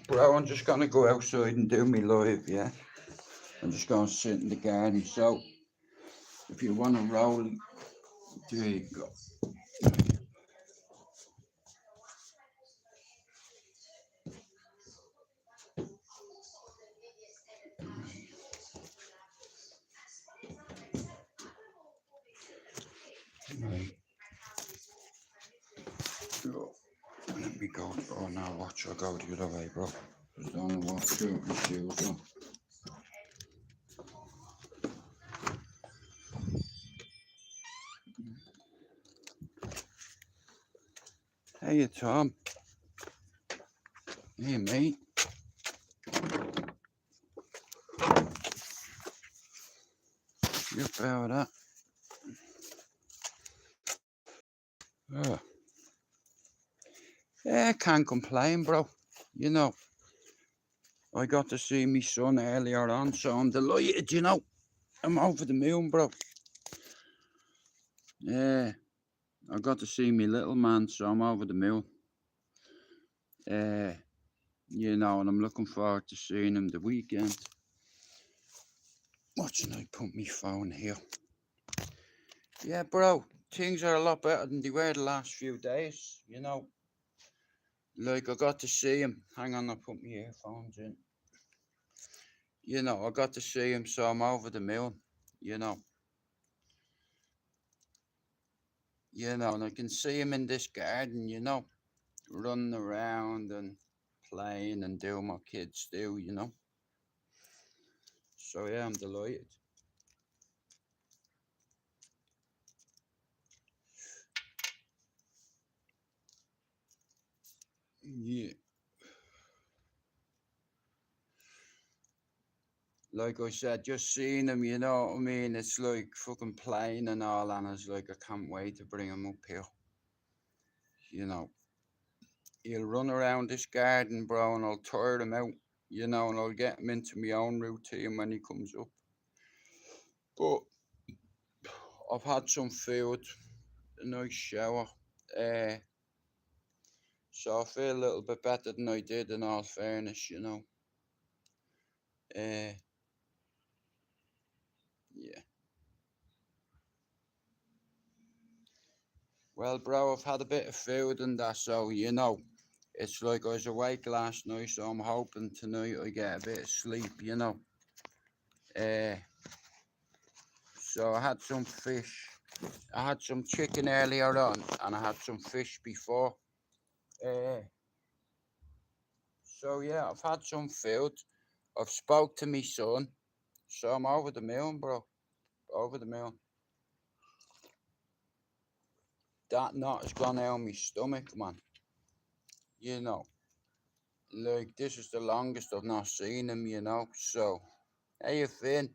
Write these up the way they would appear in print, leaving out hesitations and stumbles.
Bro, I'm just going to go outside and do me live, yeah? I'm just going to sit in the garden. So, if you want to roll, there you go. Right. So, let me go. Oh, now watch. I'll go the other way, bro. Just don't know what shirt and shoes on. Hey, Tom. Hey, mate. You about that? Oh. Yeah, can't complain, bro. You know, I got to see my son earlier on, so I'm delighted, you know. I'm over the moon, bro. Yeah, I got to see my little man, so I'm over the moon. You know, and I'm looking forward to seeing him the weekend. Watching I put my phone here. Yeah, bro, things are a lot better than they were the last few days, you know. Like, I got to see him. Hang on, I'll put my earphones in. You know, I got to see him, so I'm over the moon, you know. You know, and I can see him in this garden, you know, running around and playing and doing what kids do, you know. So, yeah, I'm delighted. Yeah. Like I said, just seeing him, you know what I mean? It's like fucking playing and all, and it's like I can't wait to bring him up here. You know, he'll run around this garden, bro, and I'll tire him out, you know, and I'll get him into my own routine when he comes up. But I've had some food, a nice shower, uh, so I feel a little bit better than I did, in all fairness, you know. Uh, yeah. Well, bro, I've had a bit of food and that, so, you know. It's like I was awake last night, so I'm hoping tonight I get a bit of sleep, you know. Uh, so I had some fish. I had some chicken earlier on, and I had some fish before. Uh, so yeah, I've had some food. I've spoke to my son, so I'm over the moon, bro. Over the moon. That knot has gone out of my stomach, man. You know, like this is the longest I've not seen him, you know. So, how you feeling?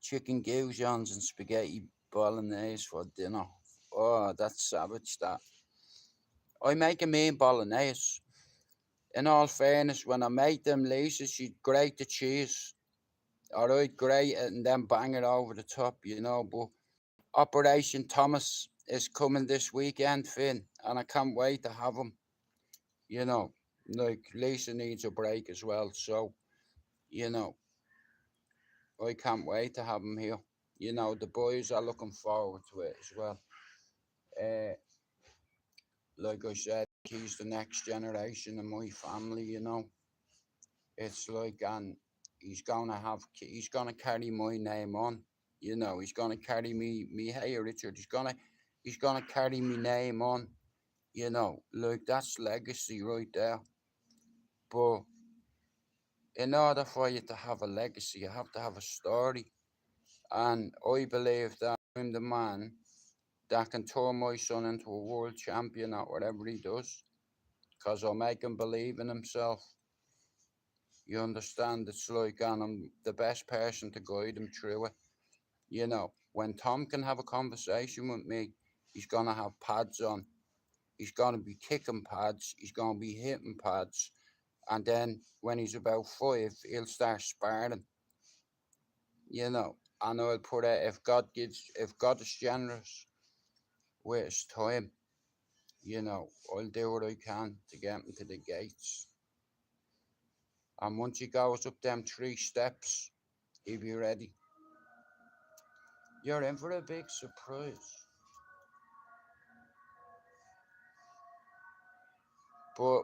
Chicken goujons and spaghetti bolognese for dinner. Oh, that's savage, that. I make a mean bolognese. In all fairness, when I make them, Lisa, she'd grate the cheese. Alright, grate it and then bang it over the top, you know. But Operation Thomas is coming this weekend, Finn, and I can't wait to have him. You know, like Lisa needs a break as well, so, you know, I can't wait to have him here. You know, the boys are looking forward to it as well. Uh, like I said, he's the next generation of my family, you know. It's like, and he's gonna carry my name on, you know. He's gonna carry me. Hey, Richard, he's gonna carry me name on, you know. Like, that's legacy right there. But in order for you to have a legacy, you have to have a story. And I believe that I'm the man that can turn my son into a world champion at whatever he does, because I'll make him believe in himself. You understand? It's like, and I'm the best person to guide him through it. You know, when Tom can have a conversation with me, he's gonna have pads on. He's gonna be kicking pads. He's gonna be hitting pads. And then when he's about 5, he'll start sparring. You know, and I'll put it, if God is generous with his time, you know, I'll do what I can to get him to the gates. And once he goes up them 3 steps, he'll be ready. You're in for a big surprise. But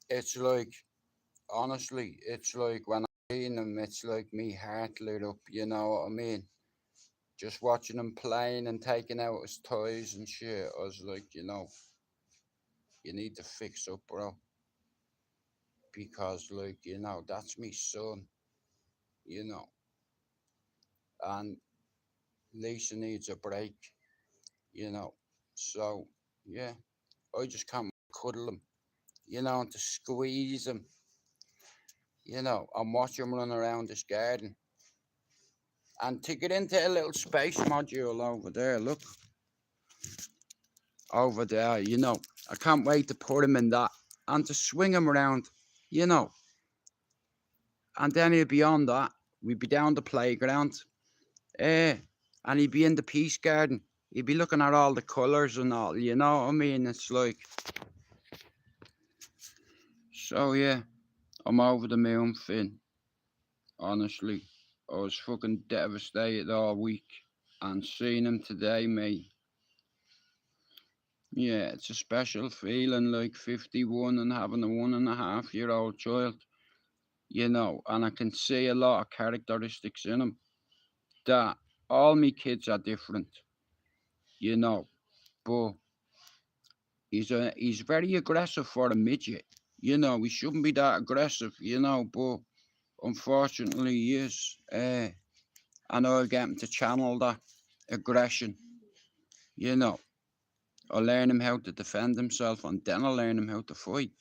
it's like, honestly, it's like when I seen him, it's like me heart lit up, you know what I mean? Just watching him playing and taking out his toys and shit, I was like, you need to fix up, bro. Because, like, that's me son, you know. And Lisa needs a break, you know. So, yeah, I just can't cuddle him, and to squeeze him, and watch him run around this garden. And to get into a little space module over there, look, over there, I can't wait to put him in that and to swing him around, you know. And then he'll be on that. We'd be down the playground, and he'd be in the peace garden. He'd be looking at all the colours and all, you know what I mean? It's like, so yeah, I'm over the moon, Finn. Honestly, I was fucking devastated all week, and seeing him today, mate. Yeah, it's a special feeling, like 51 and having a 1.5-year-old child, and I can see a lot of characteristics in him that all me kids are different, you know, but he's very aggressive for a midget, he shouldn't be that aggressive, but unfortunately he is. I know I get him to channel that aggression, you know. I'll learn him how to defend himself and then I'll learn him how to fight.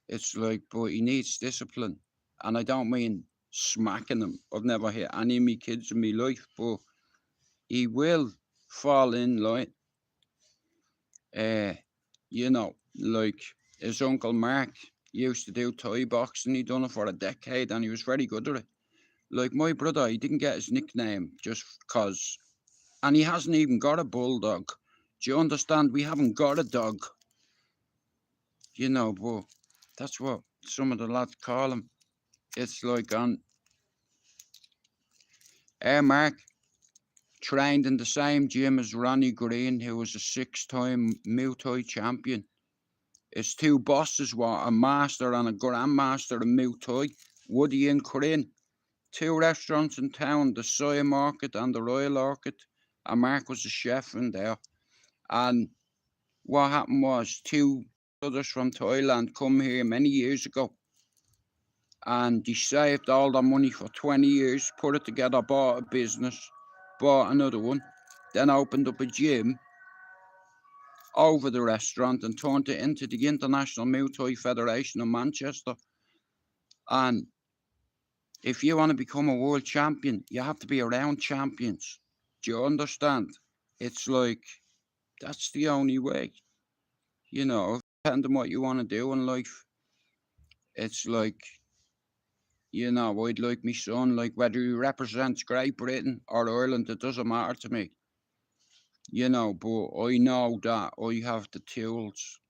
It's like, but he needs discipline. And I don't mean smacking him. I've never hit any of me kids in my life, but he will fall in like, like his Uncle Mark used to do Thai boxing. He done it for a decade and he was very good at it. Like my brother, he didn't get his nickname just because, and he hasn't even got a bulldog. Do you understand? We haven't got a dog, but that's what some of the lads call him. It's like on Air Mark trained in the same gym as Ronnie Green, who was a 6-time Muay Thai champion. His two bosses were a master and a grandmaster in Muay Thai, Woody and Corinne. 2 restaurants in town, the Soya Market and the Royal Orchid. And Mark was a chef in there. And what happened was 2 brothers from Thailand come here many years ago. And they saved all their money for 20 years, put it together, bought a business, bought another one, then opened up a gym over the restaurant and turned it into the International Muay Thai Federation in Manchester. And if you want to become a world champion, you have to be around champions. Do you understand? It's like, that's the only way. Depending on what you want to do in life. It's like, I'd like my son, like whether he represents Great Britain or Ireland, it doesn't matter to me. But I know that I have the tools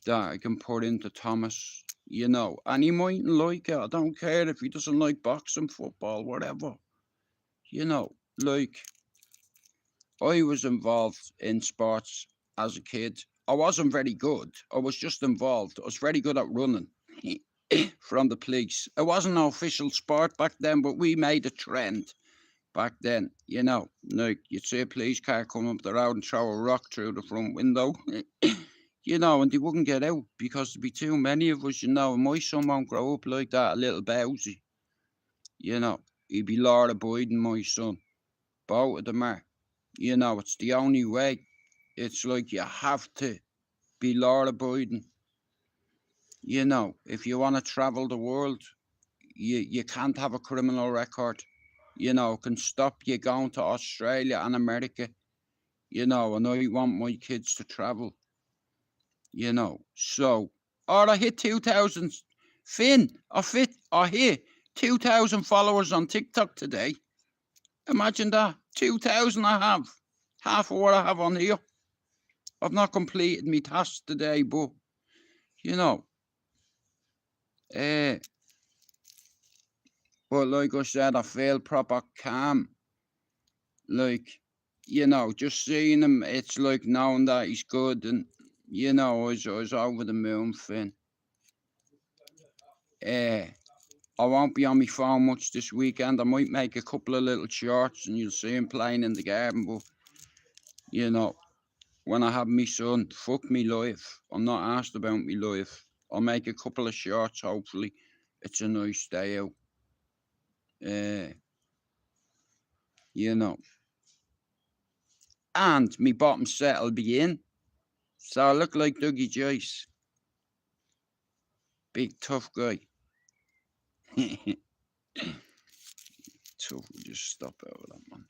that I can put into Thomas, and he mightn't like it. I don't care if he doesn't like boxing, football, whatever. Like I was involved in sports as a kid. I wasn't very good. I was just involved. I was very good at running from the police. It wasn't an official sport back then, but we made a trend back then. Like you'd see a police car come up the road and throw a rock through the front window. And they wouldn't get out because there'd be too many of us, and my son won't grow up like that, a little Bowsy. He'd be law abiding, my son. Both of them are. It's the only way. It's like you have to be law abiding. If you want to travel the world, you can't have a criminal record. Can stop you going to Australia and America. And I want my kids to travel. So, or I hit 2,000. Finn, I hit 2,000 followers on TikTok today. Imagine that. 2,000 I have. Half of what I have on here. I've not completed my task today, but, But like I said, I feel proper calm. Like, you know, just seeing him, it's like knowing that he's good, and you know, I was over the moon, Finn. I won't be on my phone much this weekend. I might make a couple of little shorts and you'll see him playing in the garden, but you know, when I have me son, fuck me life. I'm not asked about me life. I'll make a couple of shorts, hopefully. It's a nice day out. You know. And me bottom set'll be in. So I look like Dougie Joyce. Big tough guy. Tough, we just stop out of that, man.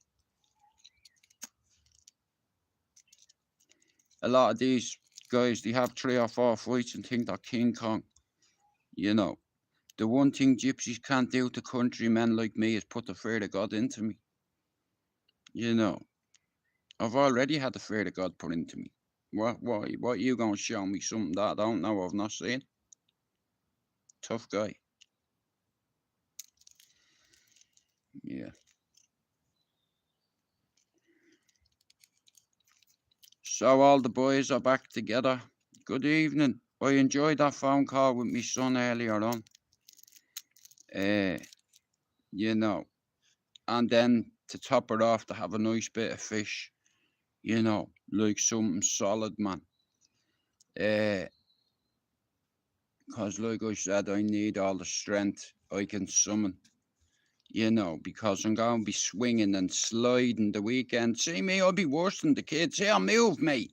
A lot of these guys, they have 3 or 4 fights and think they're King Kong. You know. The one thing gypsies can't do to countrymen like me is put the fear of God into me. You know. I've already had the fear of God put into me. What you gonna show me something that I don't know, I've not seen? Tough guy. Yeah. So all the boys are back together. Good evening. I enjoyed that phone call with my son earlier on. You know. And then to top it off, to have a nice bit of fish. You know, like something solid, man. Because like I said, I need all the strength I can summon, you know, because I'm going to be swinging and sliding the weekend. See me, I'll be worse than the kids. Here, move, mate.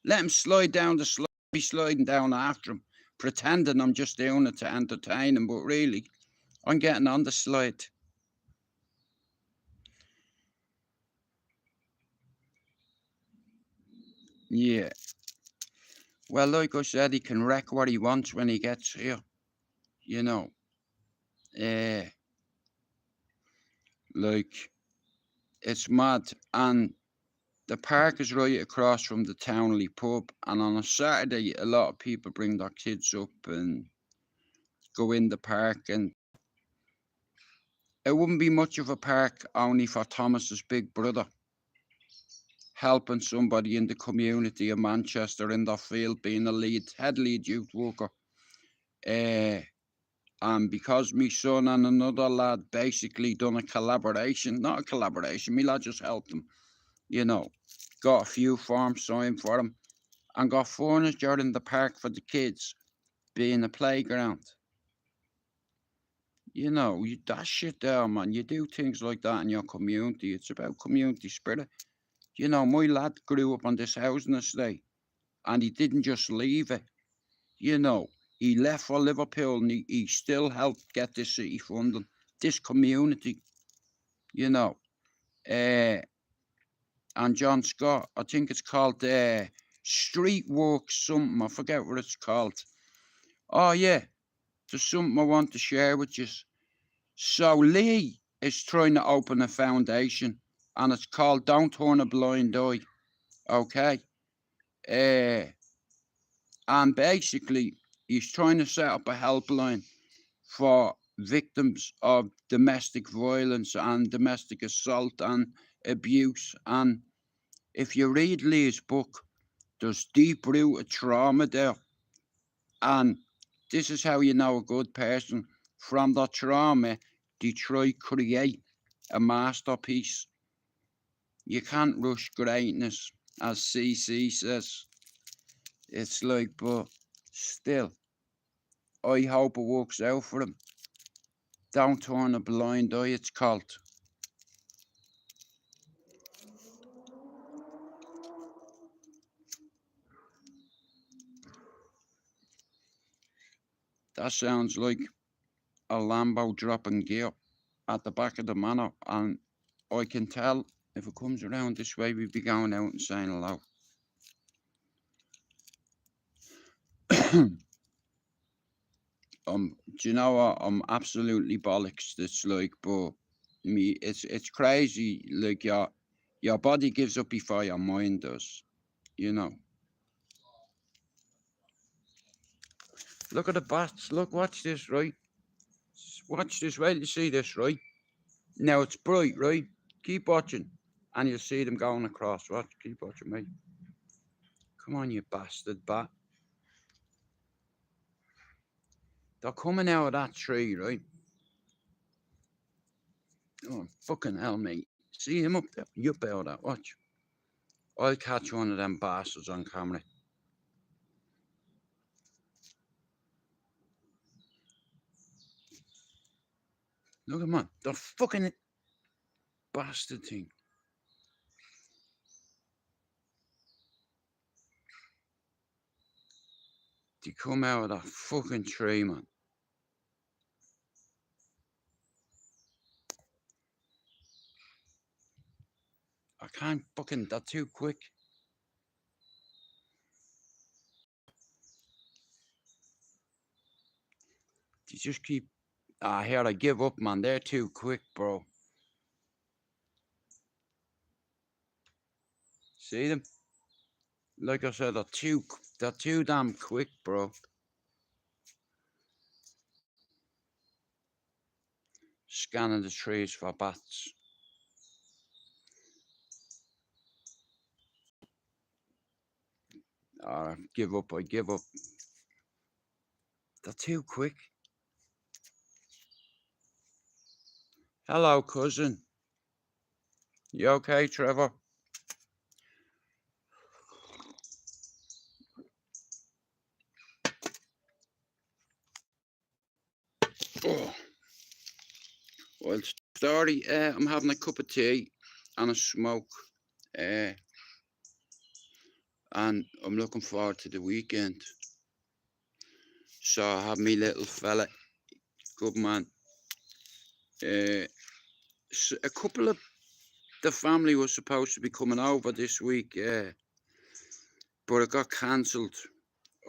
Let him slide down the slide. Be sliding down after him, pretending I'm just doing it to entertain him, but really, I'm getting on the slide. Yeah. Well, like I said, he can wreck what he wants when he gets here, you know. Like, it's mad. And the park is right across from the Townley pub, and on a Saturday, a lot of people bring their kids up and go in the park, and it wouldn't be much of a park only for Thomas's big brother helping somebody in the community of Manchester in their field, being a head lead youth worker. And because me son and another lad basically done a collaboration, not a collaboration, me lad just helped them, you know, got a few forms signed for them, and got furniture in the park for the kids, being a playground. You know, that shit there, man. You do things like that in your community. It's about community spirit. You know, my lad grew up on this housing estate, and he didn't just leave it. You know, he left for Liverpool, and he still helped get this city funding, this community. You know, and John Scott, I think it's called Street Work something. I forget what it's called. Oh yeah, there's something I want to share with you. So Lee is trying to open a foundation, and it's called Don't Turn a Blind Eye. Okay. And basically, he's trying to set up a helpline for victims of domestic violence and domestic assault and abuse. And if you read Lee's book, there's deep-rooted trauma there. And this is how you know a good person. From the trauma, they try create a masterpiece. You can't rush greatness, as CC says. It's like, but still, I hope it works out for him. Don't turn a blind eye, it's called. That sounds like a Lambo dropping gear at the back of the manor, and I can tell if it comes around this way, we'd be going out and saying hello. Do you know what? I'm absolutely bollocks. It's like, but me, it's crazy. Like your body gives up before your mind does. You know. Look at the bats. Look, watch this, right? Watch this, wait till you see this, right? Now it's bright, right? Keep watching, and you'll see them going across. Watch, keep watching, mate. Come on, you bastard bat. They're coming out of that tree, right? Oh, fucking hell, mate. See him up there? You better that, watch. I'll catch one of them bastards on camera. Look at man, the fucking bastard thing. They come out of that fucking tree, man. I can't fucking, they're too quick. They just keep, here, I give up, man. They're too quick, bro. See them? Like I said, they're too damn quick, bro. Scanning the trees for bats. I give up, I give up. They're too quick. Hello, cousin. You okay, Trevor? Oh. Well, story, I'm having a cup of tea and a smoke. And I'm looking forward to the weekend. So I have me little fella, good man. A couple of the family was supposed to be coming over this week, but it got cancelled.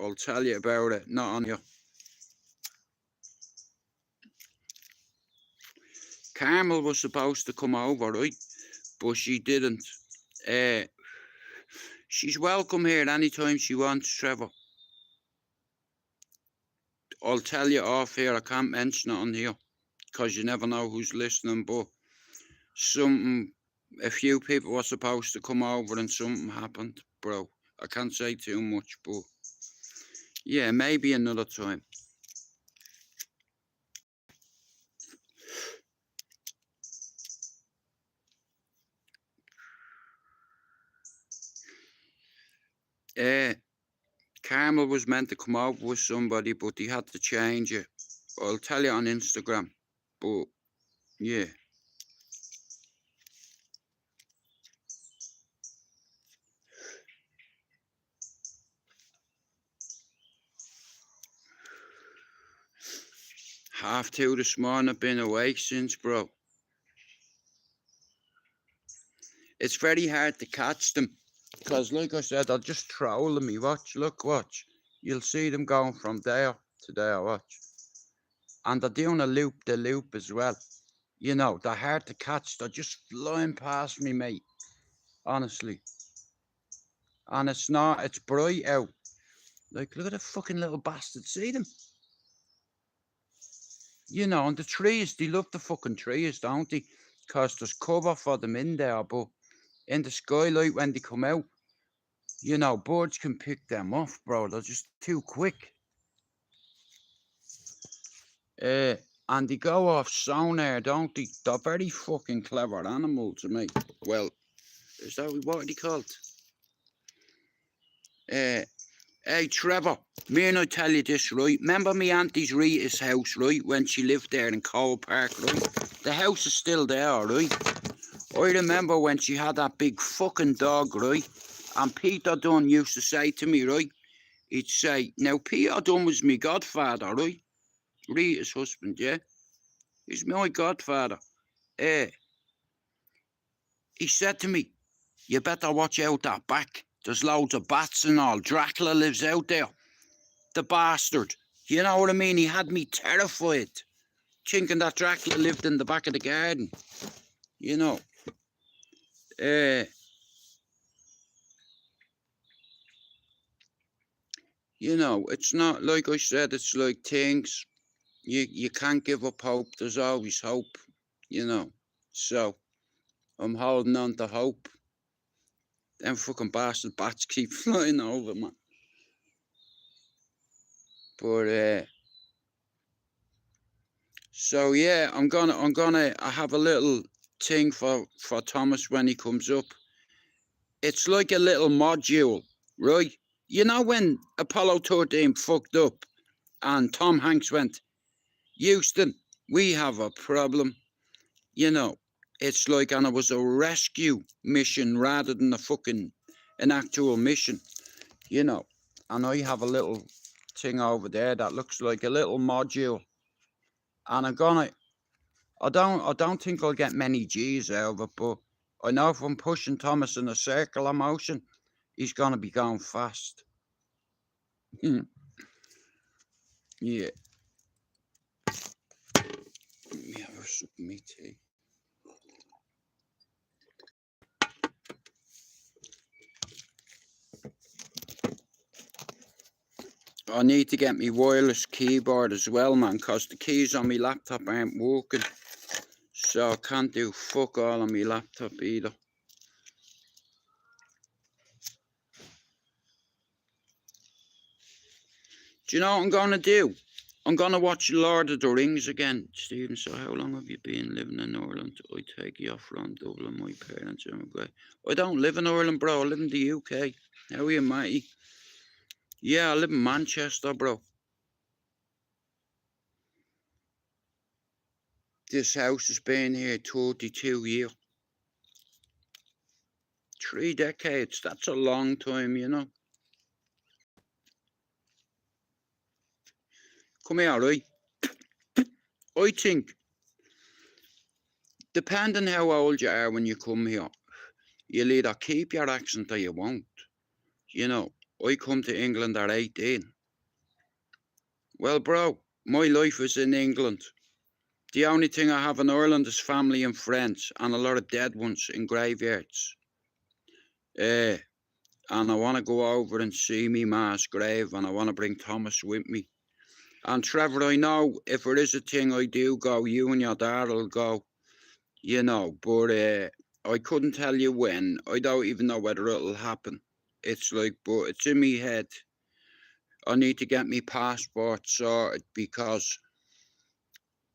I'll tell you about it, not on you. Carmel was supposed to come over, right? But she didn't. She's welcome here anytime she wants, Trevor. I'll tell you off here, I can't mention it on here, because you never know who's listening, but a few people were supposed to come over and something happened, bro. I can't say too much, but yeah, maybe another time. Carmel was meant to come over with somebody, but he had to change it. I'll tell you on Instagram, but yeah. Half 2 this morning, I've been awake since, bro. It's very hard to catch them, because like I said, they're just trolling me. Watch, look, watch. You'll see them going from there to there, watch. And they're doing a loop-the-loop as well. You know, they're hard to catch. They're just flying past me, mate. Honestly. And it's not, it's bright out. Like, look at the fucking little bastards. See them? You know, and the trees, they love the fucking trees, don't they? Because there's cover for them in there, but in the skylight when they come out, you know, birds can pick them off, bro. They're just too quick. And they go off sonar, don't they? They're very fucking clever animals, mate. Well, is that what are they called? Hey, Trevor, me and I tell you this, right? Remember me Auntie's Rita's house, right? When she lived there in Cole Park, right? The house is still there, right? I remember when she had that big fucking dog, right? And Peter Dunn used to say to me, right? He'd say, now Peter Dunn was my godfather, right? Rita's husband, yeah? He's my godfather. He said to me, you better watch out that back. There's loads of bats and all. Dracula lives out there. The bastard. You know what I mean? He had me terrified. Thinking that Dracula lived in the back of the garden. You know. You know, it's not like I said, it's like things. You can't give up hope. There's always hope, you know. So I'm holding on to hope. Them fucking bastard bats keep flying over, man. But so yeah, I have a little thing for Thomas when he comes up. It's like a little module, right? You know when Apollo 13 fucked up and Tom Hanks went, Houston, we have a problem. You know, it's like, and it was a rescue mission rather than an actual mission, you know. And I have a little thing over there that looks like a little module. And I don't think I'll get many G's out of it, but I know if I'm pushing Thomas in a circular motion, he's gonna be going fast. Yeah. Let me have a sip of me tea. I need to get my wireless keyboard as well, man, because the keys on my laptop aren't working. So I can't do fuck all on my laptop either. Do you know what I'm going to do? I'm going to watch Lord of the Rings again. Stephen, so how long have you been living in Ireland? I take you off from Dublin. My parents emigrated. I don't live in Ireland, bro. I live in the UK. How are you, matey? Yeah, I live in Manchester, bro. This house has been here 32 years. 3 decades. That's a long time, you know. Come here, right? I think, depending how old you are when you come here, you'll either keep your accent or you won't. You know, I come to England at 18. Well, bro, my life is in England. The only thing I have in Ireland is family and friends, and a lot of dead ones in graveyards. And I want to go over and see me ma's grave, and I want to bring Thomas with me. And Trevor, I know if there is a thing I do go, you and your dad will go, you know, but I couldn't tell you when. I don't even know whether it'll happen. It's like, but it's in me head. I need to get me passport sorted because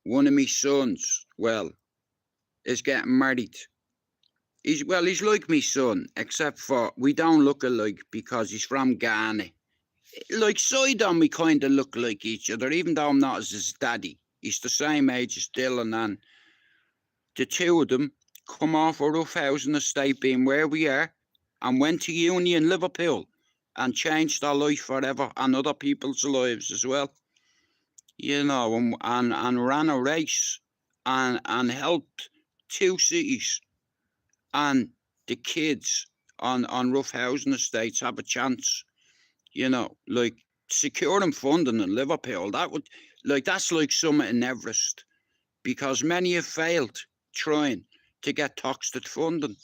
one of me sons, well, is getting married. He's like me son, except for we don't look alike because he's from Ghana. Like side on, we kind of look like each other, even though I'm not as his daddy. He's the same age as Dylan, and the two of them come off a rough housing estate being where we are and went to uni in Liverpool and changed their life forever and other people's lives as well. You know, and ran a race and helped 2 cities and the kids on rough housing estates have a chance, you know, like securing funding in Liverpool. That's like something in Everest, because many have failed trying to get toxted funding.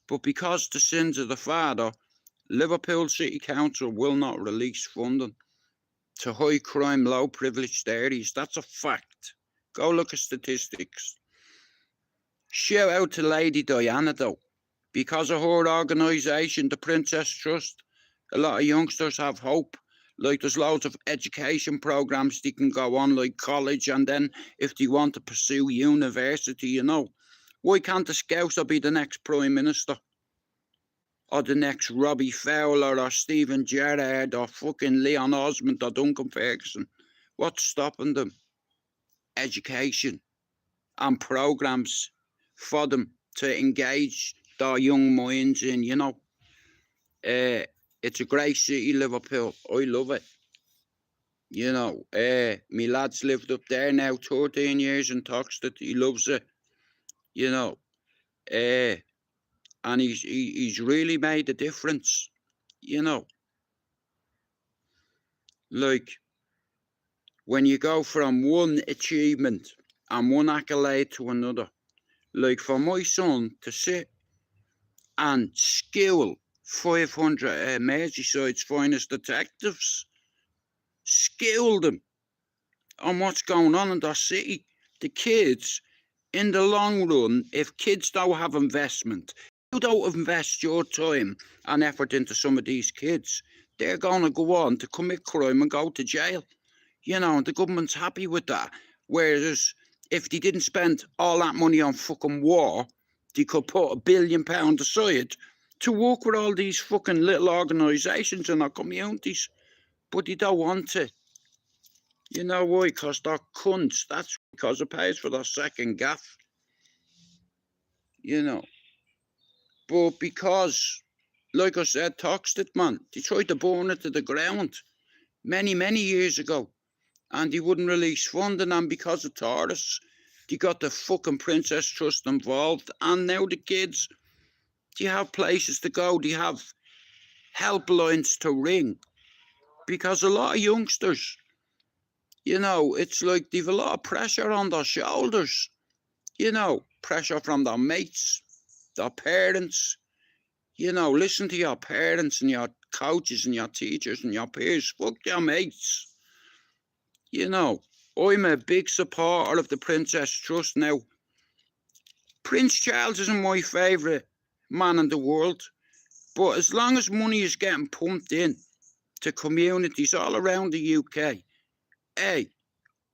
But because the sins of the father, Liverpool City Council will not release funding to high crime, low privileged areas. That's a fact. Go look at statistics. Shout out to Lady Diana though. Because of her organisation, the Princess Trust, a lot of youngsters have hope. Like there's loads of education programmes they can go on, like college, and then if they want to pursue university, you know. Why can't the Scouser be the next Prime Minister? Or the next Robbie Fowler or Stephen Gerrard or fucking Leon Osmond or Duncan Ferguson? What's stopping them? Education and programmes for them to engage their young minds in, you know. It's a great city, Liverpool. I love it. You know, my lad's lived up there now 13 years in Toxteth. He loves it. You know, and he's really made a difference. You know, like when you go from one achievement and one accolade to another, like for my son to sit and school 500 Merseyside's finest detectives, school them on what's going on in their city. The kids, in the long run, if kids don't have investment, you don't invest your time and effort into some of these kids, they're going to go on to commit crime and go to jail. And the government's happy with that. Whereas if they didn't spend all that money on fucking war, they could put £1 billion aside to work with all these fucking little organisations in our communities. But they don't want to. You know why? Because they're cunts. That's because it pays for their second gaff. But because, like I said, Toxted, man, they tried to burn it to the ground many, many years ago. And they wouldn't release funding, and because of tourists, they got the fucking Princess Trust involved. And now the kids, they have places to go, they have helplines to ring. Because a lot of youngsters, it's like they've a lot of pressure on their shoulders. Pressure from their mates, their parents. Listen to your parents and your coaches and your teachers and your peers. Fuck your mates. I'm a big supporter of the Princess Trust now. Prince Charles isn't my favourite man in the world, but as long as money is getting pumped in to communities all around the UK, hey,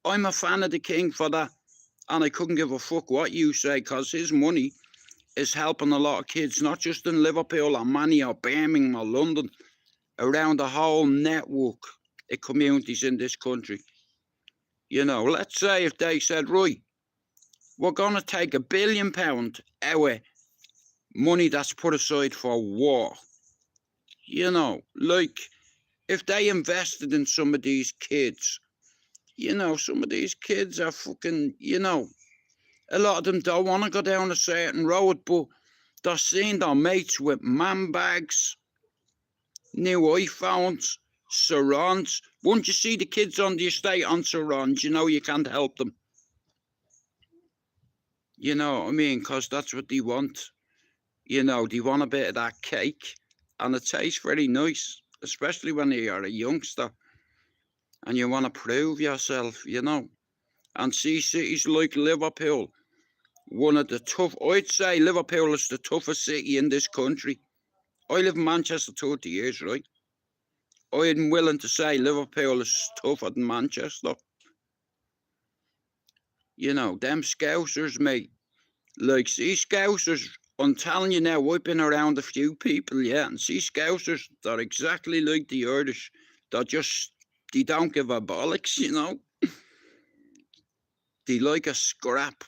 I'm a fan of the King for that, and I couldn't give a fuck what you say, because his money is helping a lot of kids, not just in Liverpool or Manny or Birmingham or London, around the whole network of communities in this country. Let's say if they said, right, we're going to take £1 billion our money that's put aside for war. Like if they invested in some of these kids, some of these kids are fucking, a lot of them don't want to go down a certain road, but they're seeing their mates with man bags, new iPhones, sarons. Once you see the kids on the estate on sarons, you can't help them. You know what I mean? Because that's what they want. They want a bit of that cake. And it tastes very nice, especially when you're a youngster and you want to prove yourself, And see cities like Liverpool, one of the I'd say Liverpool is the toughest city in this country. I live in Manchester 30 years, right? I'm willing to say Liverpool is tougher than Manchester. Them Scousers, mate. Like, see, Scousers, I'm telling you now, I've been around a few people, and see, Scousers, they're exactly like the Irish. They don't give a bollocks, They like a scrap,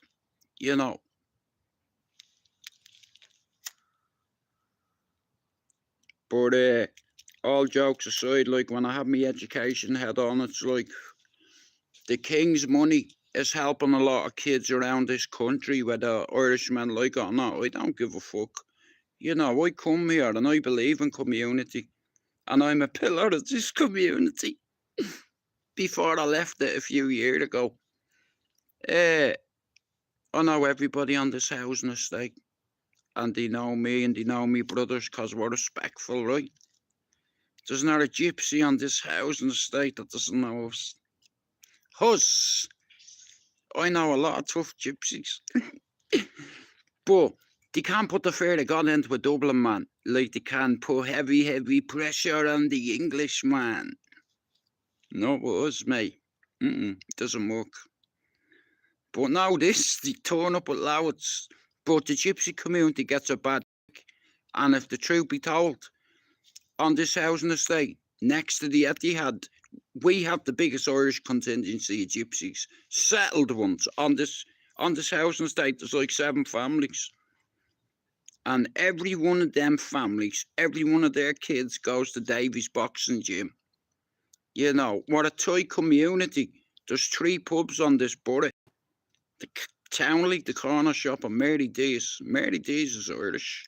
But all jokes aside, like, when I have my education head on, it's like the King's money is helping a lot of kids around this country, whether Irishmen like it or not. I don't give a fuck. I come here and I believe in community, and I'm a pillar of this community. Before I left it a few years ago, I know everybody on this housing estate, and they know me and they know me brothers because we're respectful, right? There's not a gypsy on this housing estate that doesn't know us. Hus! I know a lot of tough gypsies. But they can't put the fear of God into a Dublin man like they can put heavy, heavy pressure on the English man. Not with us, mate. It doesn't work. But now they turn up with louds. But the gypsy community gets a bad kick. And if the truth be told, on this housing estate, next to the Etihad, we have the biggest Irish contingency of gypsies, settled ones. On this housing estate, there's like 7 families. And every one of them families, every one of their kids goes to Davy's boxing gym. What a tight community. There's 3 pubs on this borough. The Townley, the corner shop, and Mary D's. Mary D's is Irish.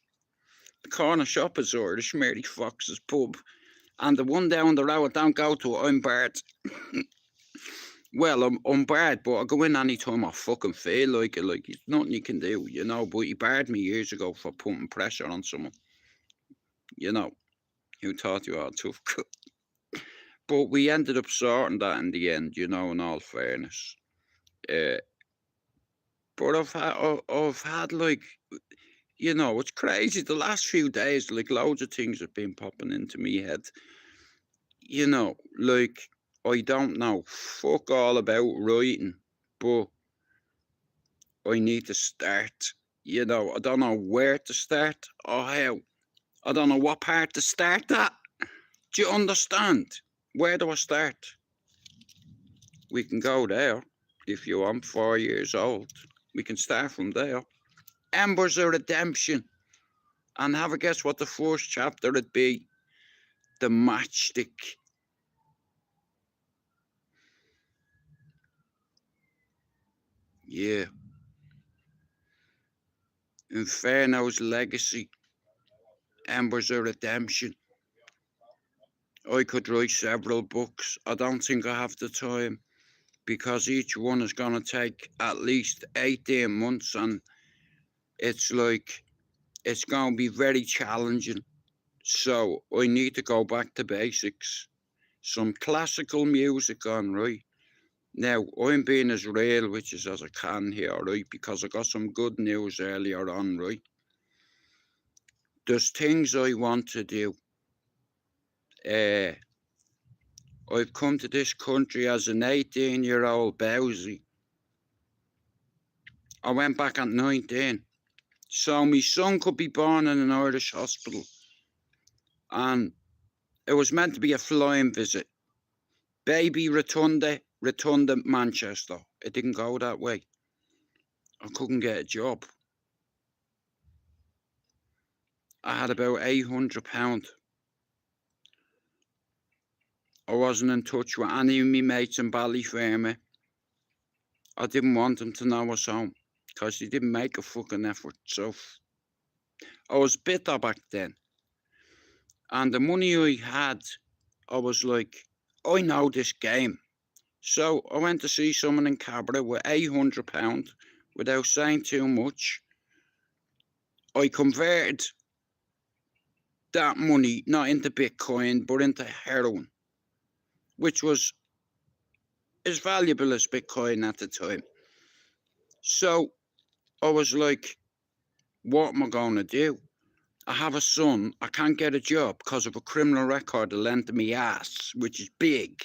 The corner shop is Irish, Mary Fox's pub. And the one down the road, I don't go to it, I'm barred. Well, I'm barred, but I go in any time I fucking feel like it. Like, there's nothing you can do, But he barred me years ago for putting pressure on someone. Who thought you were a tough cut. But we ended up sorting that in the end, in all fairness. But I've had like, it's crazy. The last few days, like loads of things have been popping into me head. Like I don't know fuck all about writing, but I need to start. I don't know where to start or how. I don't know what part to start at. Do you understand? Where do I start? We can go there if you want. 4 years old. We can start from there. Embers of Redemption. And have a guess what the first chapter would be? The matchstick. Yeah. Inferno's Legacy. Embers of Redemption. I could write several books. I don't think I have the time because each one is going to take at least 18 months, and it's like it's going to be very challenging. So I need to go back to basics. Some classical music on, right? Now, I'm being as real which is as I can here, right? Because I got some good news earlier on, right? There's things I want to do. I've come to this country as an 18-year-old bowsy. I went back at 19. So my son could be born in an Irish hospital. And it was meant to be a flying visit. Baby Rotunda, Manchester. It didn't go that way. I couldn't get a job. I had about £800. I wasn't in touch with any of my mates in Ballyfermot. I didn't want them to know I was home because they didn't make a fucking effort. So I was bitter back then. And the money I had, I was like, I know this game. So I went to see someone in Cabra with £800 without saying too much. I converted that money not into Bitcoin but into heroin, which was as valuable as Bitcoin at the time. So I was like, what am I going to do? I have a son. I can't get a job because of a criminal record the length of me ass, which is big.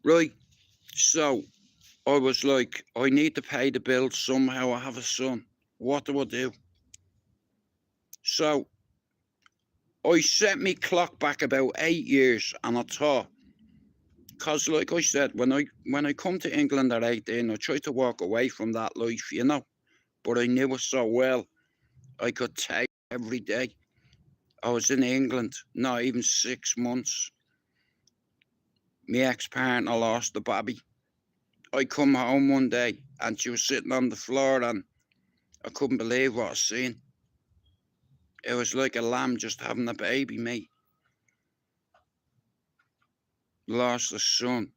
Right? So I was like, I need to pay the bills somehow. I have a son. What do I do? So I set me clock back about 8 years, and I thought, because like I said, when I come to England at 18, I tried to walk away from that life, but I knew it so well. I could take every day. I was in England, not even 6 months. My ex-partner lost the baby. I come home one day and she was sitting on the floor and I couldn't believe what I seen. It was like a lamb just having a baby, mate. Lost a son.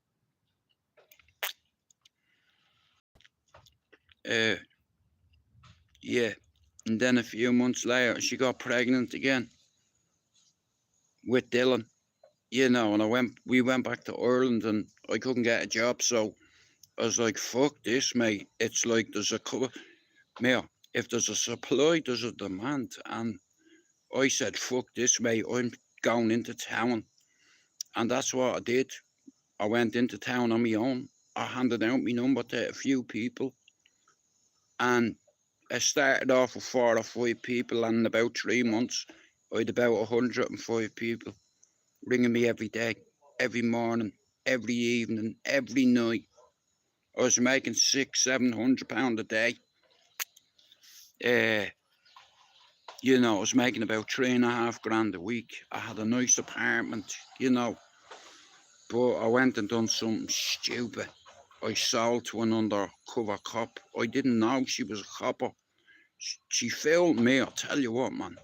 Yeah. And then a few months later, she got pregnant again with Dylan. And we went back to Ireland and I couldn't get a job. So I was like, fuck this, mate. It's like there's a couple, if there's a supply, there's a demand. And I said, fuck this, mate. I'm going into town. And that's what I did. I went into town on my own. I handed out my number to a few people. And I started off with 4 or 5 people. And in about 3 months, I had about 105 people ringing me every day, every morning, every evening, every night. I was making £600-700 a day. I was making about 3.5 grand a week. I had a nice apartment, but I went and done something stupid. I sold to an undercover cop. I didn't know she was a copper. She filmed me, I'll tell you what, man.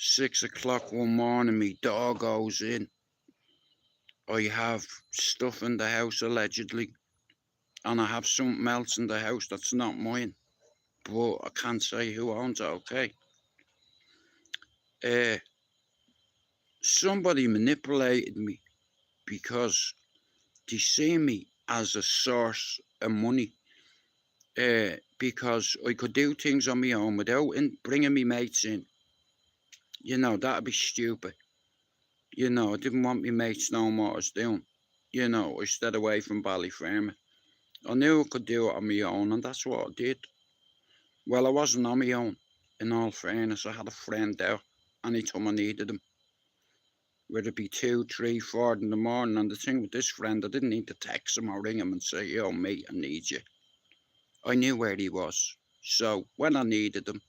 6 o'clock one morning, me dog goes in. I have stuff in the house, allegedly. And I have something else in the house that's not mine. But I can't say who owns it, okay? somebody manipulated me because they see me as a source of money. Because I could do things on my own without bringing me mates in. You know, that'd be stupid. You know, I didn't want me mates knowing what I was doing. You know, I stayed away from Ballyfermot. I knew I could do it on my own, and that's what I did. Well, I wasn't on my own, in all fairness. I had a friend there anytime I needed him. Whether it be 2, 3, 4 in the morning. And the thing with this friend, I didn't need to text him or ring him and say, yo, mate, I need you. I knew where he was. So when I needed him,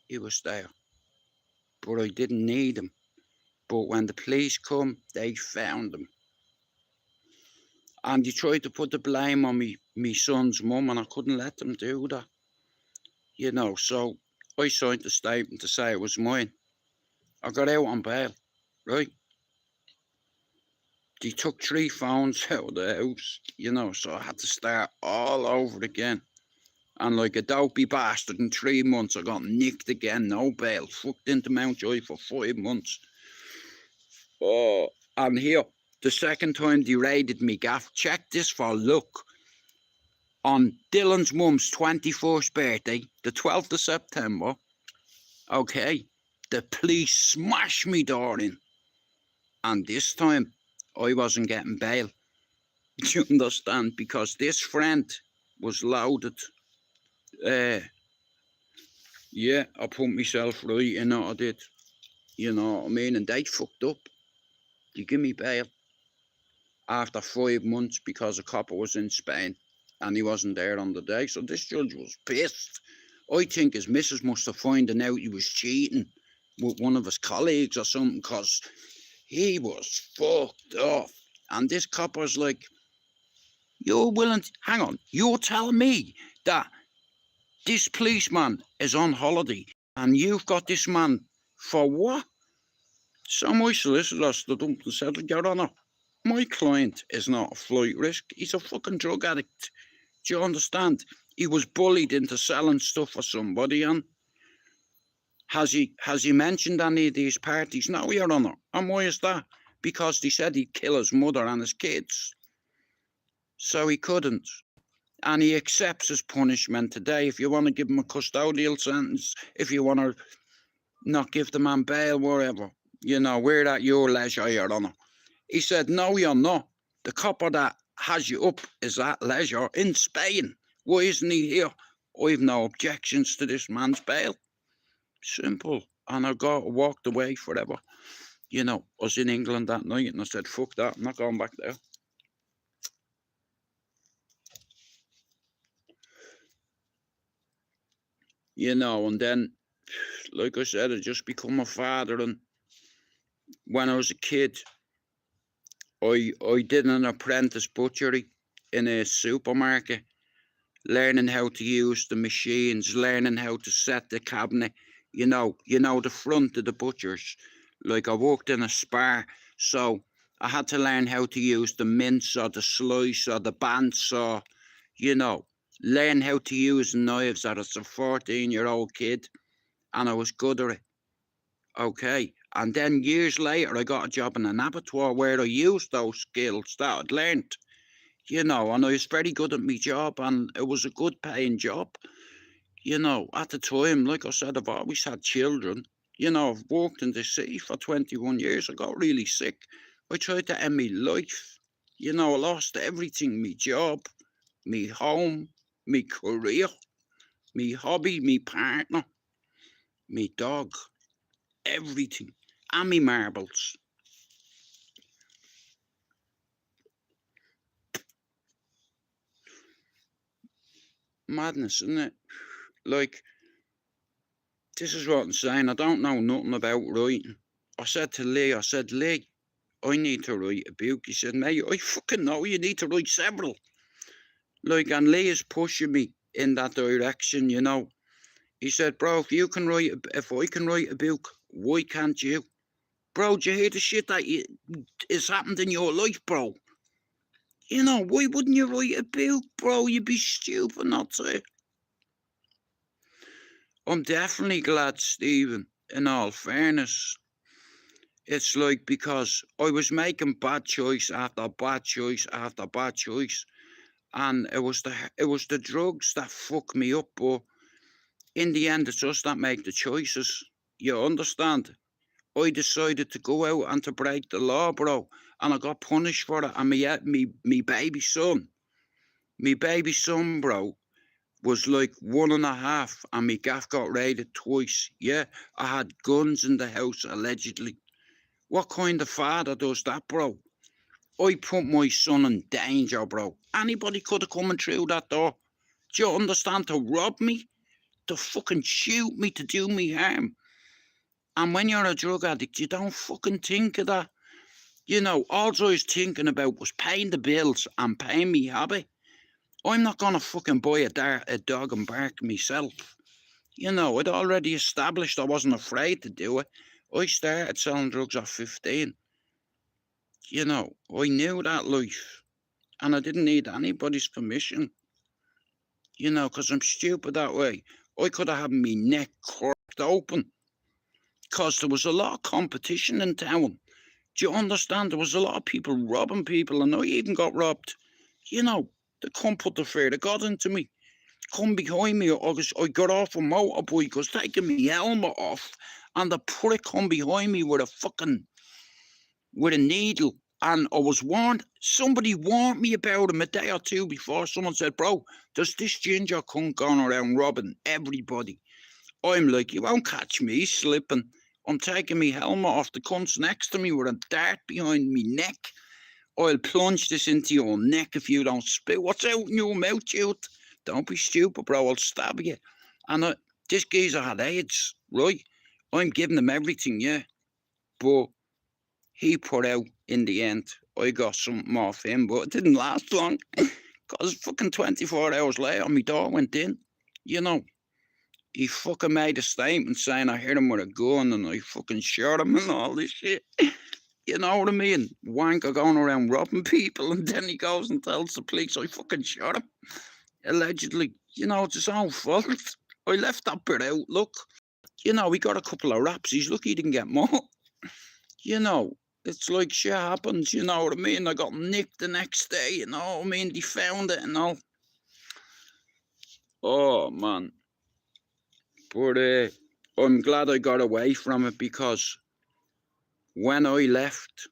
he was there. But I didn't need him. But when the police come, they found him. And he tried to put the blame on me son's mum, and I couldn't let them do that. You know, so I signed the statement to say it was mine. I got out on bail, right? They took 3 phones out of the house, you know, so I had to start all over again. And like a dopey bastard, in 3 months I got nicked again, no bail, fucked into Mountjoy for 5 months. Oh, and here, the second time they raided me gaff, check this for luck. On Dylan's mum's 21st birthday, the 12th of September, okay, the police smashed me door in. And this time, I wasn't getting bail. Do you understand? Because this friend was loaded. Yeah, I put myself right in it, I did. You know what I mean? And they fucked up. They give me bail after 5 months because a copper was in Spain and he wasn't there on the day. So this judge was pissed. I think his missus must have found out he was cheating with one of his colleagues or something, because he was fucked up. And this copper's like, you're willing to, hang on, you're telling me that this policeman is on holiday and you've got this man for what? So my solicitor stood up and said, Your Honour, my client is not a flight risk. He's a fucking drug addict. Do you understand? He was bullied into selling stuff for somebody, and has he mentioned any of these parties? No, Your Honour. And why is that? Because they said he'd kill his mother and his kids. So he couldn't. And he accepts his punishment today. If you want to give him a custodial sentence, if you want to not give the man bail, wherever, you know, we're at your leisure, Your Honour. He said, no, you're not. The copper that has you up is at leisure in Spain. Why isn't he here? I've no objections to this man's bail. Simple. And I walked away forever. You know, I was in England that night and I said, fuck that, I'm not going back there. You know, and then, like I said, I just become a father. And when I was a kid, I did an apprentice butchery in a supermarket, learning how to use the machines, learning how to set the cabinet. You know the front of the butchers. Like I worked in a spar, so I had to learn how to use the mince or the slice or the bandsaw. You know, learn how to use knives as a 14-year-old kid, and I was good at it. Okay, and then years later, I got a job in an abattoir where I used those skills that I'd learned. You know, and I was very good at my job, and it was a good paying job. You know, at the time, like I said, I've always had children. You know, I've worked in the city for 21 years. I got really sick. I tried to end my life. You know, I lost everything, my job, my home, my career, my hobby, my partner, my dog, everything, and my marbles. Madness, isn't it? Like, this is what I'm saying. I don't know nothing about writing. I said to Lee, Lee, I need to write a book. He said, mate, I fucking know you need to write several. Like, and Lee is pushing me in that direction, you know. He said, bro, if I can write a book, why can't you? Bro, do you hear the shit that is happened in your life, bro? You know, why wouldn't you write a book, bro? You'd be stupid not to. I'm definitely glad, Stephen, in all fairness. It's like because I was making bad choice after bad choice after bad choice, and it was the drugs that fucked me up. But in the end, it's us that make the choices. You understand? I decided to go out and to break the law, bro, and I got punished for it. And me baby son, bro, was like 1.5, and me gaff got raided twice. Yeah, I had guns in the house allegedly. What kind of father does that, bro? I put my son in danger, bro. Anybody could have come through that door. Do you understand? To rob me, to fucking shoot me, to do me harm. And when you're a drug addict, you don't fucking think of that. All I was thinking about was paying the bills and paying me hobby. I'm not gonna fucking buy a dog and bark myself. I'd already established I wasn't afraid to do it. I started selling drugs at 15. I knew that life, and I didn't need anybody's permission, because I'm stupid that way. I could have had my neck cracked open, because there was a lot of competition in town. Do you understand? There was a lot of people robbing people, and I even got robbed. They come put the fear of God into me. Come behind me, I got off a motorbike, I was taking my helmet off, and the prick come behind me with a needle. And I was warned. Somebody warned me about him a day or two before. Someone said, bro, there's this ginger cunt going around robbing everybody. I'm like, you won't catch me slipping. I'm taking my helmet off. The cunt's next to me with a dart behind me neck. I'll plunge this into your neck if you don't spit. What's out in your mouth, you? Don't be stupid, bro. I'll stab you. And this geezer had AIDS, right? I'm giving him everything, yeah. But he put out in the end. I got something off him, but it didn't last long. Because fucking 24 hours later, my door went in. He fucking made a statement saying I hit him with a gun and I fucking shot him and all this shit. You know what I mean? Wanker going around robbing people, and then he goes and tells the police I fucking shot him. Allegedly. It's his own fault. I left that bit out. Look, he got a couple of raps. He's lucky he didn't get more. It's like shit happens, you know what I mean? I got nicked the next day, you know what I mean? They found it and all. Oh, man. But I'm glad I got away from it, because when I left,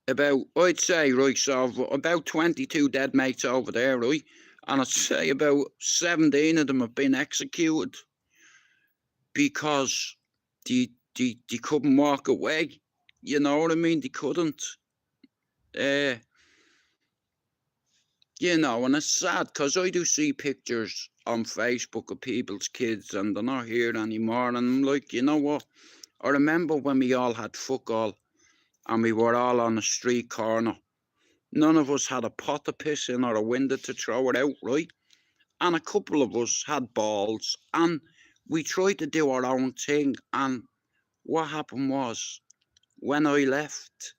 I'd say, right, so about 22 dead mates over there, right? And I'd say about 17 of them have been executed because they couldn't walk away. You know what I mean? They couldn't. And it's sad, because I do see pictures on Facebook of people's kids and they're not here anymore. And I'm like, you know what? I remember when we all had fuck all and we were all on a street corner. None of us had a pot to piss in or a window to throw it out, right? And a couple of us had balls, and we tried to do our own thing. And what happened was, when I left,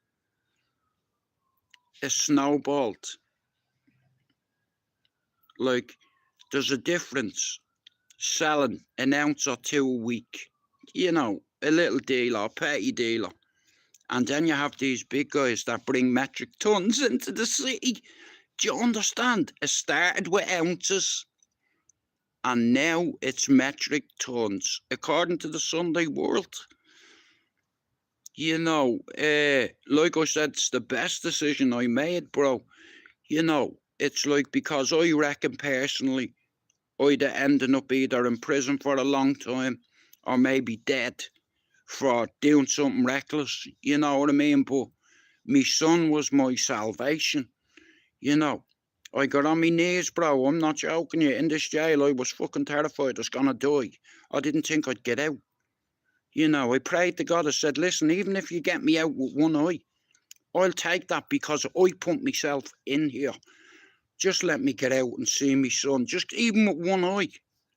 it snowballed. Like, there's a difference selling an ounce or two a week, a little dealer, a petty dealer. And then you have these big guys that bring metric tons into the city. Do you understand? It started with ounces, and now it's metric tons, according to the Sunday World. Like I said, it's the best decision I made, bro. It's like, because I reckon personally, I'd ended up either in prison for a long time or maybe dead for doing something reckless. You know what I mean? But my son was my salvation. I got on my knees, bro. I'm not joking you. In this jail, I was fucking terrified I was gonna die. I didn't think I'd get out. I prayed to God. I said, listen, even if you get me out with one eye, I'll take that, because I put myself in here. Just let me get out and see my son. Just even with one eye.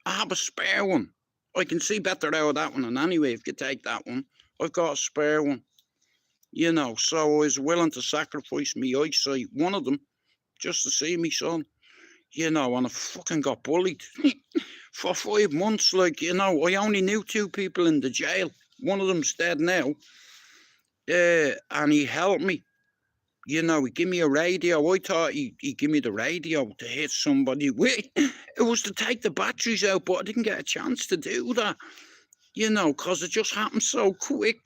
I have a spare one. I can see better out of that one. And anyway, if you take that one, I've got a spare one. So I was willing to sacrifice my eyesight, one of them, just to see my son. you know, and I fucking got bullied for 5 months. Like, you know, I only knew 2 people in the jail. One of them's dead now. And he helped me. You know, he gave me a radio. I thought he'd give me the radio to hit somebody with. It was to take the batteries out, but I didn't get a chance to do that. You know, because it just happened so quick.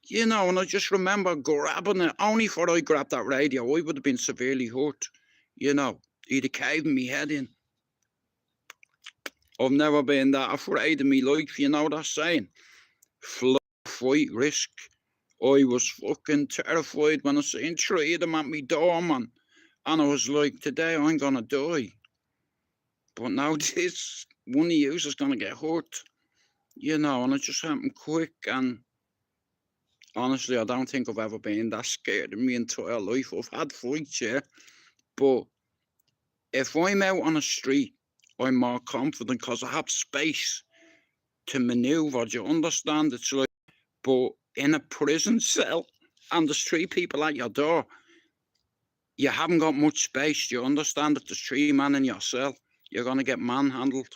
You know, and I just remember grabbing it. Only for I grabbed that radio, I would have been severely hurt. You know, he'd have caved me head in. I've never been that afraid of me life, you know that saying? Fly, fight, risk. I was fucking terrified when I seen 3 of them at me door, man. And I was like, today I'm gonna die. But now this, one of you is gonna get hurt. You know, and it just happened quick. And honestly, I don't think I've ever been that scared in my entire life. I've had fights, yeah. But if I'm out on the street, I'm more confident because I have space to maneuver. Do you understand? It's like, but in a prison cell and there's 3 people at your door, you haven't got much space. Do you understand? If there's 3 men in your cell, you're going to get manhandled.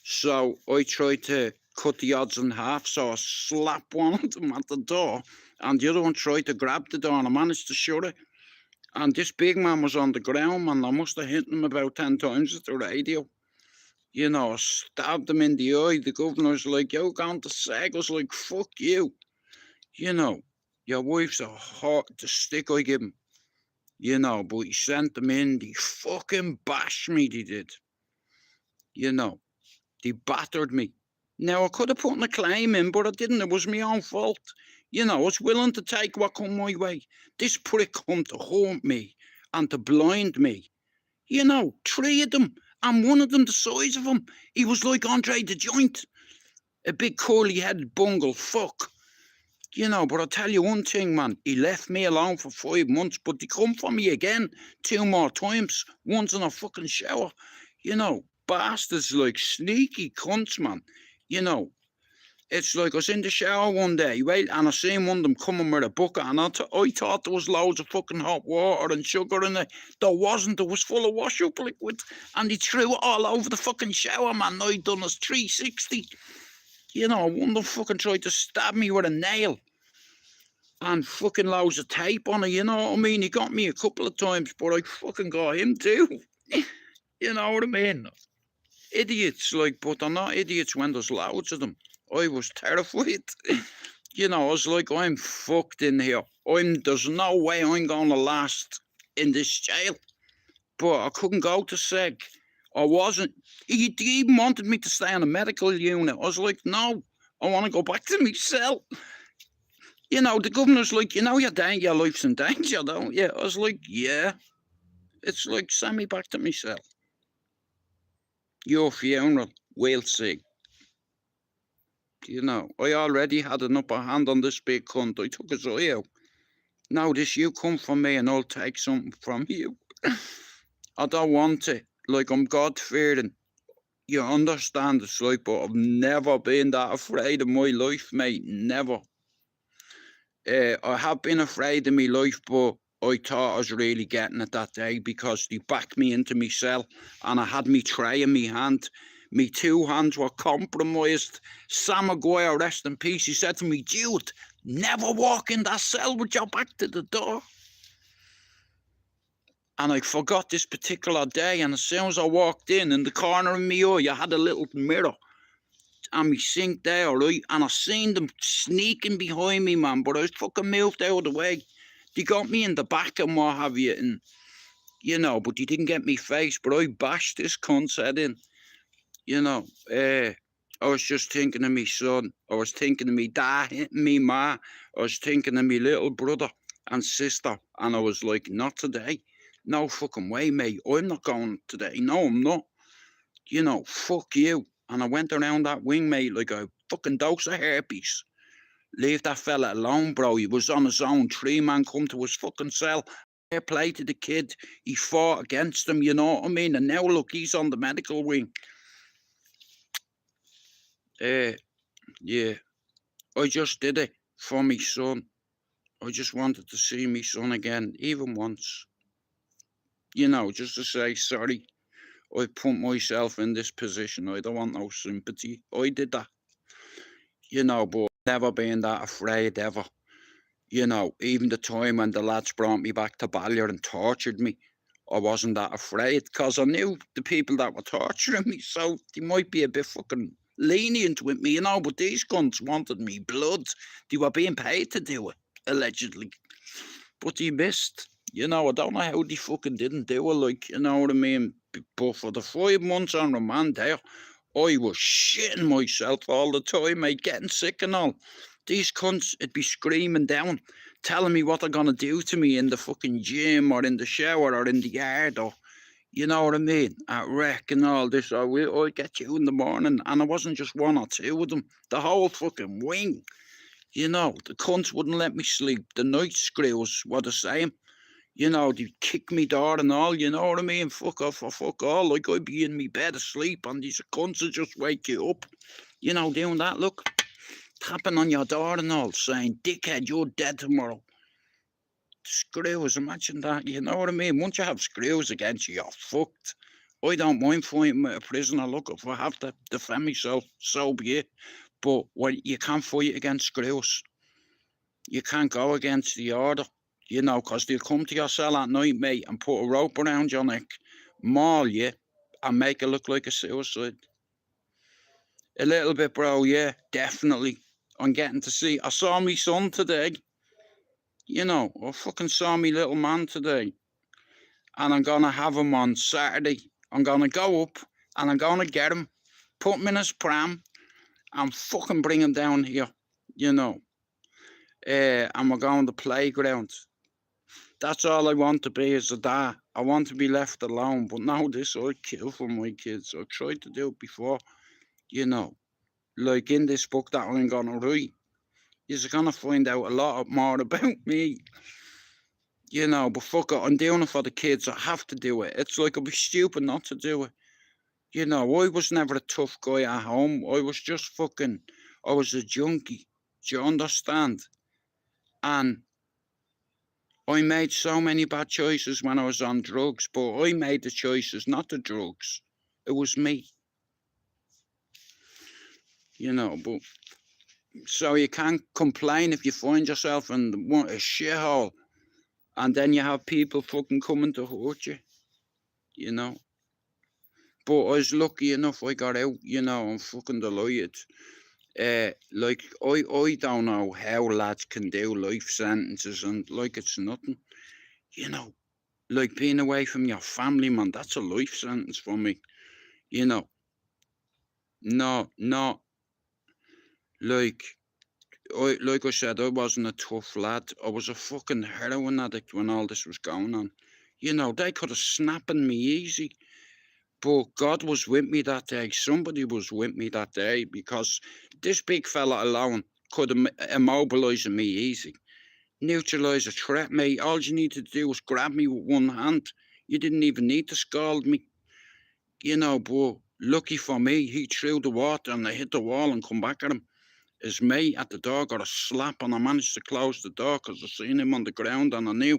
So I tried to cut the odds in half. So I slapped one of them at the door and the other one tried to grab the door and I managed to shut it. And this big man was on the ground, man. I must have hit him about 10 times with the radio. You know, I stabbed him in the eye. The governor's like, you're going to sag. I was like, fuck you. You know, your wife's a hot, the stick I give him. You know, but he sent them in. They fucking bashed me, they did. You know, they battered me. Now, I could have put a claim in, but I didn't. It was my own fault. You know, I was willing to take what come my way. This prick come to haunt me and to blind me. You know, 3 of them. And one of them, the size of him, he was like Andre the Giant. A big curly-headed bungle fuck. You know, but I'll tell you one thing, man. He left me alone for 5 months, but they come for me again 2 more times. Once in a fucking shower. You know, bastards like sneaky cunts, man. You know, it's like I was in the shower one day, right? And I seen one of them coming with a bucket, and I thought there was loads of fucking hot water and sugar in it. There wasn't. It was full of wash-up liquid. And he threw it all over the fucking shower, man. I done us 360. You know, one of them fucking tried to stab me with a nail. And fucking loads of tape on it, you know what I mean? He got me a couple of times, but I fucking got him too. You know what I mean? Idiots, like, but they're not idiots when there's loads of them. I was terrified. You know, I was like, I'm fucked in here. There's no way I'm gonna last in this jail. But I couldn't go to SEG. I wasn't. He even wanted me to stay on a medical unit. I was like, no, I want to go back to my cell. You know, the governor's like, you know, your life's in danger, don't you? I was like, yeah. It's like, send me back to my cell. Your funeral, we'll see. You know, I already had an upper hand on this big cunt. I took his eye out. Now this, you come from me and I'll take something from you. I don't want it. Like, I'm God-fearing. You understand? It's like, but I've never been that afraid of my life, mate. Never. I have been afraid of my life, but I thought I was really getting it that day because they backed me into my cell and I had me tray in my hand. Me 2 hands were compromised. Sam Maguire, rest in peace, he said to me, Jude, never walk in that cell with your back to the door. And I forgot this particular day, and as soon as I walked in the corner of my eye, I had a little mirror. And me sink there, right? And I seen them sneaking behind me, man, but I was fucking moved out of the way. They got me in the back and what have you, and, you know, but they didn't get me face, but I bashed this cunt's head in. You know, I was just thinking of me son. I was thinking of me dad hitting me ma. I was thinking of me little brother and sister. And I was like, not today. No fucking way, mate. I'm not going today. No, I'm not. You know, fuck you. And I went around that wing, mate, like a fucking dose of herpes. Leave that fella alone, bro. He was on his own. 3 men come to his fucking cell. Fair play to the kid. He fought against them, you know what I mean? And now, look, he's on the medical wing. Yeah, I just did it for me son. I just wanted to see me son again, even once. You know, just to say, sorry, I put myself in this position. I don't want no sympathy. I did that, you know, but never been that afraid ever. You know, even the time when the lads brought me back to Ballyer and tortured me, I wasn't that afraid because I knew the people that were torturing me, so they might be a bit fucking lenient with me, you know, but these cunts wanted me blood. They were being paid to do it, allegedly. But they missed. You know, I don't know how they fucking didn't do it, like, you know what I mean? But for the 5 months on remand there, I was shitting myself all the time, mate, getting sick and all. These cunts would be screaming down, telling me what they're gonna do to me in the fucking gym or in the shower or in the yard or, you know what I mean, at rec and all this. I'll get you in the morning. And it wasn't just one or two of them, the whole fucking wing. You know, the cunts wouldn't let me sleep. The night screws were the same. You know, they'd kick me door and all, you know what I mean? Fuck off or fuck all. Like I'd be in me bed asleep and these cunts would just wake you up. You know, doing that, look, tapping on your door and all, saying, dickhead, you're dead tomorrow. Screws, imagine that, you know what I mean? Once you have screws against you, you're fucked. I don't mind fighting with a prisoner. Look, if I have to defend myself, so be it. But when you can't fight against screws, you can't go against the order, you know, because they'll come to your cell at night, mate, and put a rope around your neck, maul you, and make it look like a suicide. A little bit, bro, yeah, definitely. I'm getting to see. I saw me son today, you know, I fucking saw me little man today, and I'm gonna have him on Saturday. I'm gonna go up, and I'm gonna get him, put him in his pram, and fucking bring him down here, you know. And we're going to the playground. That's all I want to be as a dad. I want to be left alone. But now this I'd kill for my kids. I tried to do it before, you know. Like in this book that I'm gonna write, you're gonna find out a lot more about me. You know, but fuck it, I'm doing it for the kids. I have to do it. It's like I'd be stupid not to do it. You know, I was never a tough guy at home. I was just fucking, I was a junkie. Do you understand? And I made so many bad choices when I was on drugs, but I made the choices, not the drugs. It was me, you know. But so you can't complain if you find yourself in a shithole, and then you have people fucking coming to hurt you, you know. But I was lucky enough I got out, you know. I'm fucking delighted. Like I don't know how lads can do life sentences and like it's nothing, you know. Like being away from your family, man, that's a life sentence for me. You know, no, no, like like I said, I wasn't a tough lad. I was a fucking heroin addict when all this was going on. You know, they could have snapped me easy, but God was with me that day. Somebody was with me that day because this big fella alone could have immobilized me easy. Neutralize a threat, mate. All you needed to do was grab me with one hand. You didn't even need to scald me. You know, but lucky for me, he threw the water and I hit the wall and come back at him. His mate at the door got a slap and I managed to close the door because I seen him on the ground and I knew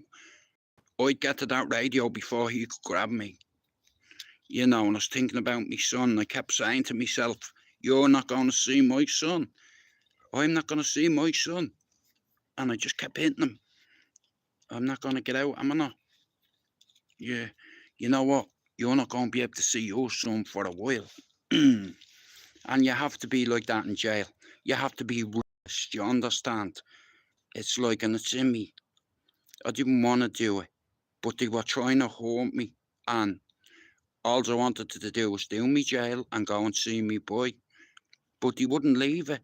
I'd get to that radio before he could grab me. You know, and I was thinking about my son. I kept saying to myself, you're not going to see my son. I'm not going to see my son. And I just kept hitting him. I'm not going to get out, am I not? Yeah. You know what? You're not going to be able to see your son for a while. And you have to be like that in jail. You have to be ruthless, you understand? It's like, and it's in me. I didn't want to do it, but they were trying to hurt me. And all I wanted to do was do me jail and go and see me boy. But they wouldn't leave it.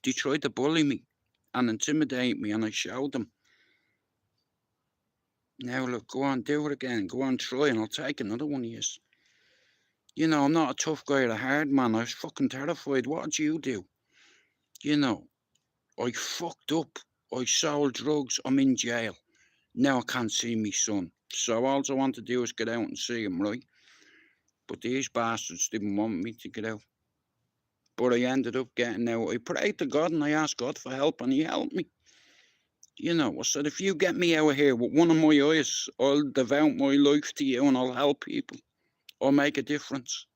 They tried to bully me and intimidate me, and I showed them. Now, look, go on, do it again. Go on, try, and I'll take another one of yours. You know, I'm not a tough guy or a hard man. I was fucking terrified. What did you do? You know, I fucked up. I sold drugs. I'm in jail. Now I can't see me son. So all I want to do is get out and see him, right? But these bastards didn't want me to get out. But I ended up getting out. I prayed to God and I asked God for help and he helped me. You know, I said, if you get me out of here with one of my eyes, I'll devote my life to you and I'll help people. I'll make a difference.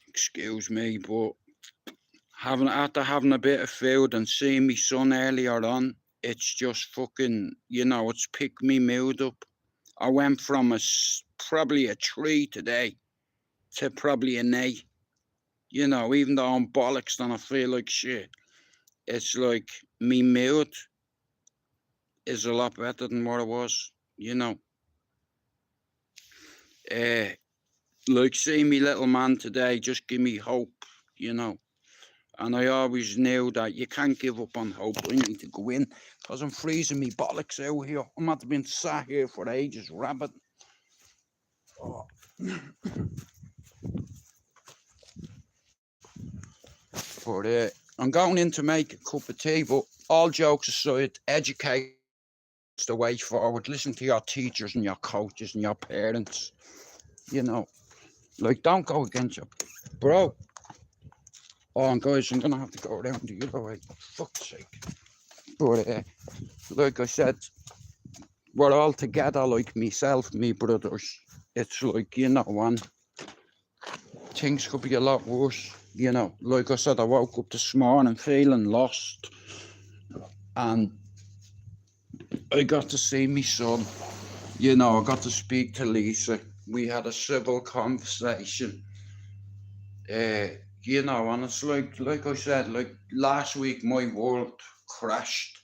Excuse me, but after having a bit of food and seeing me son earlier on, it's just fucking, you know, it's picked me mood up. I went from probably a 3 today to probably an 8. You know, even though I'm bollocks and I feel like shit, it's like me mood is a lot better than what it was, you know. Like seeing me little man today just give me hope, you know. And I always knew that you can't give up on hope. I need to go in because I'm freezing me bollocks out here. I'm not been sat here for ages, rabbit. Oh. But I'm going in to make a cup of tea, but all jokes aside, educate is the way forward. Listen to your teachers and your coaches and your parents. You know, like, don't go against your bro. Oh, and guys, I'm gonna have to go around the other way. Fuck's sake. But like I said, we're all together, like myself, me brothers. It's like, you know, one things could be a lot worse. You know, like I said, I woke up this morning feeling lost, and I got to see my son. You know, I got to speak to Lisa. We had a civil conversation. You know, and it's like I said, like last week, my world crashed.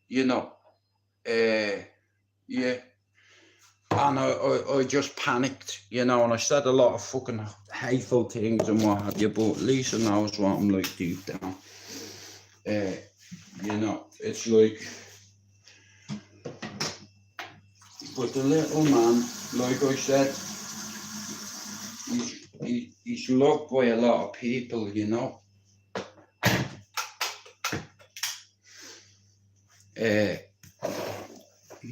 You know, yeah. And I just panicked, you know, and I said a lot of fucking hateful things and what have you, but Lisa knows what I'm like deep down. You know, it's like, but the little man, like I said, he's loved by a lot of people, you know.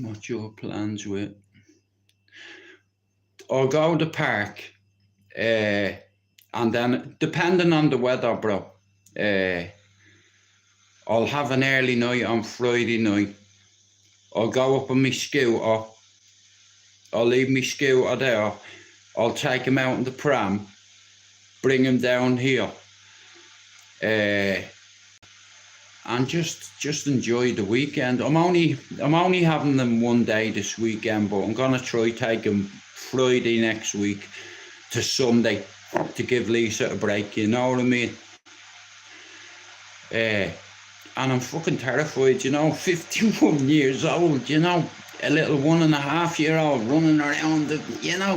What's your plans with? I'll go to the park, and then depending on the weather, bro, I'll have an early night on Friday night. I'll go up on my scooter. I'll leave my scooter there. I'll take him out in the pram, bring him down here, and just enjoy the weekend. I'm only having them one day this weekend, but I'm gonna try taking Friday next week to Sunday to give Lisa a break, you know what I mean? And I'm fucking terrified, you know, 51 years old, you know, a little 1.5-year-old running around, you know,